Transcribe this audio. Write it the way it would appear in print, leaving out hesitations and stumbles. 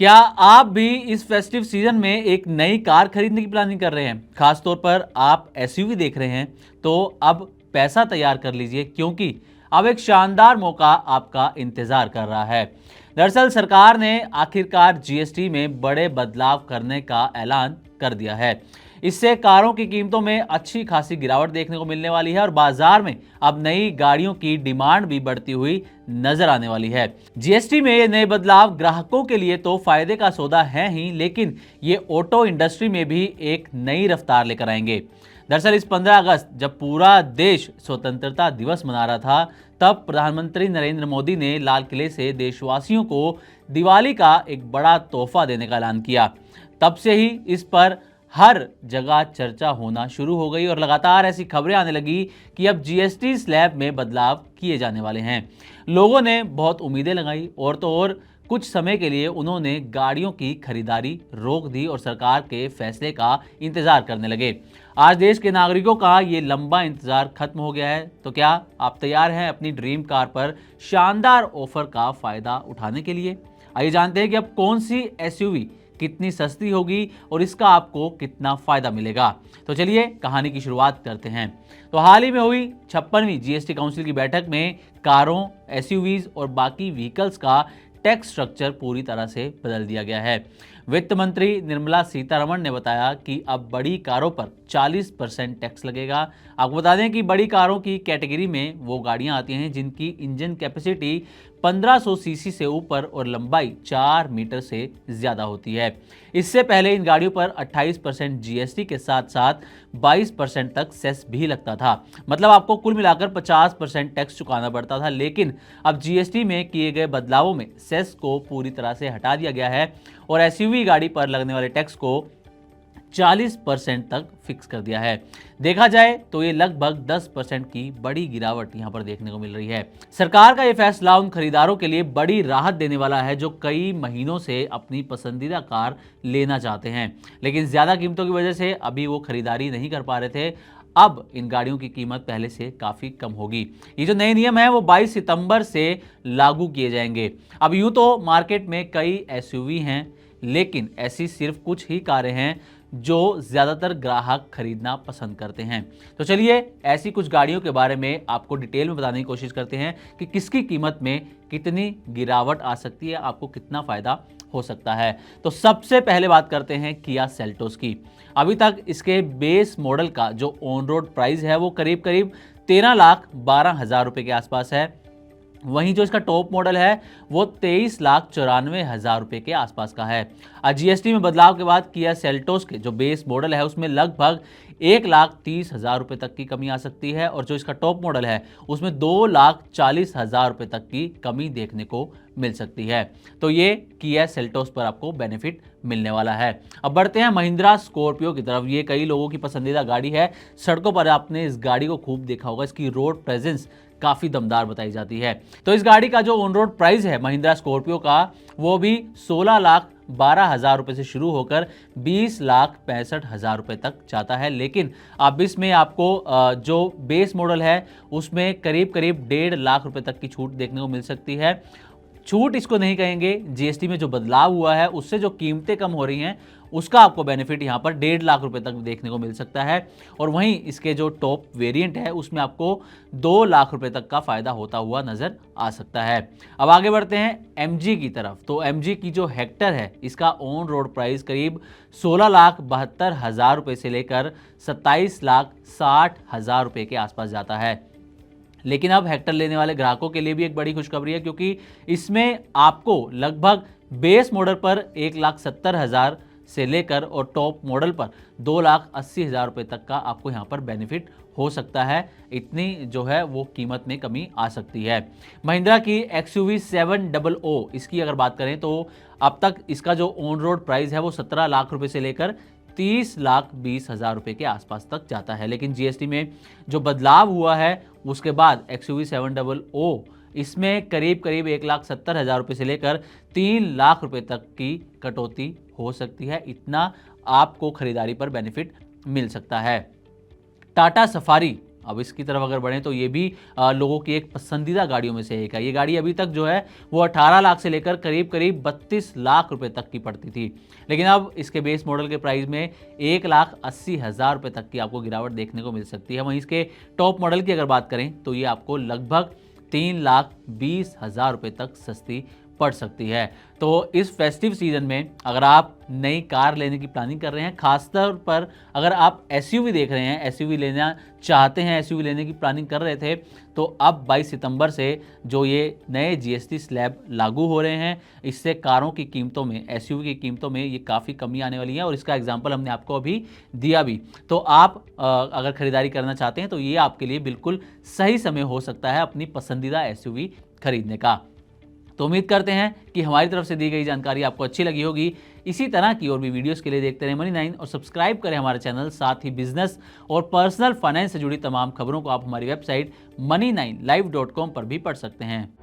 क्या आप भी इस फेस्टिव सीजन में एक नई कार खरीदने की प्लानिंग कर रहे हैं? खासतौर पर आप एसयूवी देख रहे हैं तो अब पैसा तैयार कर लीजिए, क्योंकि अब एक शानदार मौका आपका इंतजार कर रहा है। दरअसल सरकार ने आखिरकार जीएसटी में बड़े बदलाव करने का ऐलान कर दिया है। इससे कारों की कीमतों में अच्छी खासी गिरावट देखने को मिलने वाली है और बाजार में अब नई गाड़ियों की डिमांड भी बढ़ती हुई नजर आने वाली है। जीएसटी में ये नए बदलाव ग्राहकों के लिए तो फायदे का सौदा है ही, लेकिन ये ऑटो इंडस्ट्री में भी एक नई रफ्तार लेकर आएंगे। दरअसल इस 15 अगस्त जब पूरा देश स्वतंत्रता दिवस मना रहा था, तब प्रधानमंत्री नरेंद्र मोदी ने लाल किले से देशवासियों को दिवाली का एक बड़ा तोहफा देने का ऐलान किया। तब से ही इस पर हर जगह चर्चा होना शुरू हो गई और लगातार ऐसी खबरें आने लगी कि अब जीएसटी स्लैब में बदलाव किए जाने वाले हैं। लोगों ने बहुत उम्मीदें लगाई और तो और कुछ समय के लिए उन्होंने गाड़ियों की खरीदारी रोक दी और सरकार के फैसले का इंतजार करने लगे। आज देश के नागरिकों का ये लंबा इंतजार खत्म हो गया है। तो क्या आप तैयार हैं अपनी ड्रीम कार पर शानदार ऑफर का फायदा उठाने के लिए? आइए जानते हैं कि अब कौन सी एसयूवी कितनी सस्ती होगी और इसका आपको कितना फायदा मिलेगा। तो चलिए कहानी की शुरुआत करते हैं। तो हाल ही में हुई 56वीं जीएसटी काउंसिल की बैठक में कारों, एसयूवीज और बाकी व्हीकल्स का टैक्स स्ट्रक्चर पूरी तरह से बदल दिया गया है। वित्त मंत्री निर्मला सीतारमण ने बताया कि अब बड़ी कारों पर 40% टैक्स लगेगा। आपको बता दें कि बड़ी कारों की कैटेगरी में वो गाड़ियां आती हैं जिनकी इंजन कैपेसिटी 1500 सीसी से ऊपर और लंबाई 4 मीटर से ज़्यादा होती है। इससे पहले इन गाड़ियों पर 28% जीएसटी के साथ साथ 22% तक सेस भी लगता था। मतलब आपको कुल मिलाकर 50% टैक्स चुकाना पड़ता था, लेकिन अब जीएसटी में किए गए बदलावों में सेस को पूरी तरह से हटा दिया गया है और एसयूवी गाड़ी पर लगने वाले टैक्स को 40% तक फिक्स कर दिया है। देखा जाए तो ये लगभग 10% की बड़ी गिरावट यहां पर देखने को मिल रही है। सरकार का ये फैसला उन खरीदारों के लिए बड़ी राहत देने वाला है जो कई महीनों से अपनी पसंदीदा कार लेना चाहते हैं, लेकिन ज्यादा कीमतों की वजह से अभी वो खरीदारी नहीं कर पा रहे थे। अब इन गाड़ियों की कीमत पहले से काफी कम होगी। ये जो नए नियम है वो 22 सितंबर से लागू किए जाएंगे। अब यूं तो मार्केट में कई एसयूवी हैं, लेकिन ऐसी सिर्फ कुछ ही कारें हैं जो ज़्यादातर ग्राहक खरीदना पसंद करते हैं। तो चलिए ऐसी कुछ गाड़ियों के बारे में आपको डिटेल में बताने की कोशिश करते हैं कि किसकी कीमत में कितनी गिरावट आ सकती है, आपको कितना फ़ायदा हो सकता है। तो सबसे पहले बात करते हैं किया सेल्टोस की। अभी तक इसके बेस मॉडल का जो ऑन रोड प्राइस है वो करीब करीब 13,12,000 रुपये के आसपास है। वहीं जो इसका टॉप मॉडल है वो 23,94,000 रुपये के आसपास का है। जीएसटी में बदलाव के बाद किया सेल्टोस के जो बेस मॉडल है उसमें लगभग 1,30,000 रुपये तक की कमी आ सकती है और जो इसका टॉप मॉडल है उसमें 2,40,000 रुपये तक की कमी देखने को मिल सकती है। तो ये किया सेल्टोस पर आपको बेनिफिट मिलने वाला है। अब बढ़ते हैं महिंद्रा स्कॉर्पियो की तरफ। ये कई लोगों की पसंदीदा गाड़ी है। सड़कों पर आपने इस गाड़ी को खूब देखा होगा। इसकी रोड प्रेजेंस काफ़ी दमदार बताई जाती है। तो इस गाड़ी का जो ऑन रोड प्राइस है महिंद्रा स्कॉर्पियो का वो भी 16,12,000 रुपये से शुरू होकर 20,65,000 रुपये तक जाता है। लेकिन अब इसमें आपको जो बेस मॉडल है उसमें करीब करीब 1.5 लाख रुपये तक की छूट देखने को मिल सकती है। छूट इसको नहीं कहेंगे, जीएसटी में जो बदलाव हुआ है उससे जो कीमतें कम हो रही हैं उसका आपको बेनिफिट यहाँ पर 1.5 लाख रुपए तक देखने को मिल सकता है। और वहीं इसके जो टॉप वेरिएंट है उसमें आपको 2 लाख रुपए तक का फायदा होता हुआ नजर आ सकता है। अब आगे बढ़ते हैं एमजी की तरफ। तो एमजी की जो हेक्टर है इसका ऑन रोड प्राइस करीब 16,72,000 रुपये से लेकर 27,60,000 रुपये के आसपास जाता है। लेकिन अब हेक्टर लेने वाले ग्राहकों के लिए भी एक बड़ी खुशखबरी है, क्योंकि इसमें आपको लगभग बेस मॉडल पर 1,70,000 से लेकर और टॉप मॉडल पर 2,80,000 रुपये तक का आपको यहाँ पर बेनिफिट हो सकता है। इतनी जो है वो कीमत में कमी आ सकती है। महिंद्रा की XUV 700 इसकी अगर बात करें तो अब तक इसका जो ऑन रोड प्राइस है वो 17 लाख रुपए से लेकर 30,20,000 रुपये के आसपास तक जाता है। लेकिन जीएसटी में जो बदलाव हुआ है उसके बाद XUV 700 इसमें करीब करीब 1,70,000 रुपये से लेकर 3 लाख रुपये तक की कटौती हो सकती है। इतना आपको खरीदारी पर बेनिफिट मिल सकता है। टाटा सफारी अब इसकी तरफ अगर बढ़ें तो ये भी लोगों की एक पसंदीदा गाड़ियों में से एक है। ये गाड़ी अभी तक जो है वो 18 लाख से लेकर करीब करीब 32 लाख रुपए तक की पड़ती थी, लेकिन अब इसके बेस मॉडल के प्राइस में 1,80,000 रुपए तक की आपको गिरावट देखने को मिल सकती है। वहीं इसके टॉप मॉडल की अगर बात करें तो ये आपको लगभग 3,20,000 रुपए तक सस्ती पड़ सकती है। तो इस फेस्टिव सीजन में अगर आप नई कार लेने की प्लानिंग कर रहे हैं, खासतौर पर अगर आप एसयूवी देख रहे हैं, एसयूवी लेना चाहते हैं, एसयूवी लेने की प्लानिंग कर रहे थे, तो अब 22 सितंबर से जो ये नए जीएसटी स्लैब लागू हो रहे हैं, इससे कारों की कीमतों में, एसयूवी की कीमतों में ये काफ़ी कमी आने वाली है और इसका एग्जाम्पल हमने आपको अभी दिया भी। तो आप अगर खरीदारी करना चाहते हैं तो ये आपके लिए बिल्कुल सही समय हो सकता है अपनी पसंदीदा एसयूवी खरीदने का। तो उम्मीद करते हैं कि हमारी तरफ से दी गई जानकारी आपको अच्छी लगी होगी। इसी तरह की और भी वीडियोस के लिए देखते रहें मनी 9 और सब्सक्राइब करें हमारा चैनल। साथ ही बिजनेस और पर्सनल फाइनेंस से जुड़ी तमाम खबरों को आप हमारी वेबसाइट money9live.com पर भी पढ़ सकते हैं।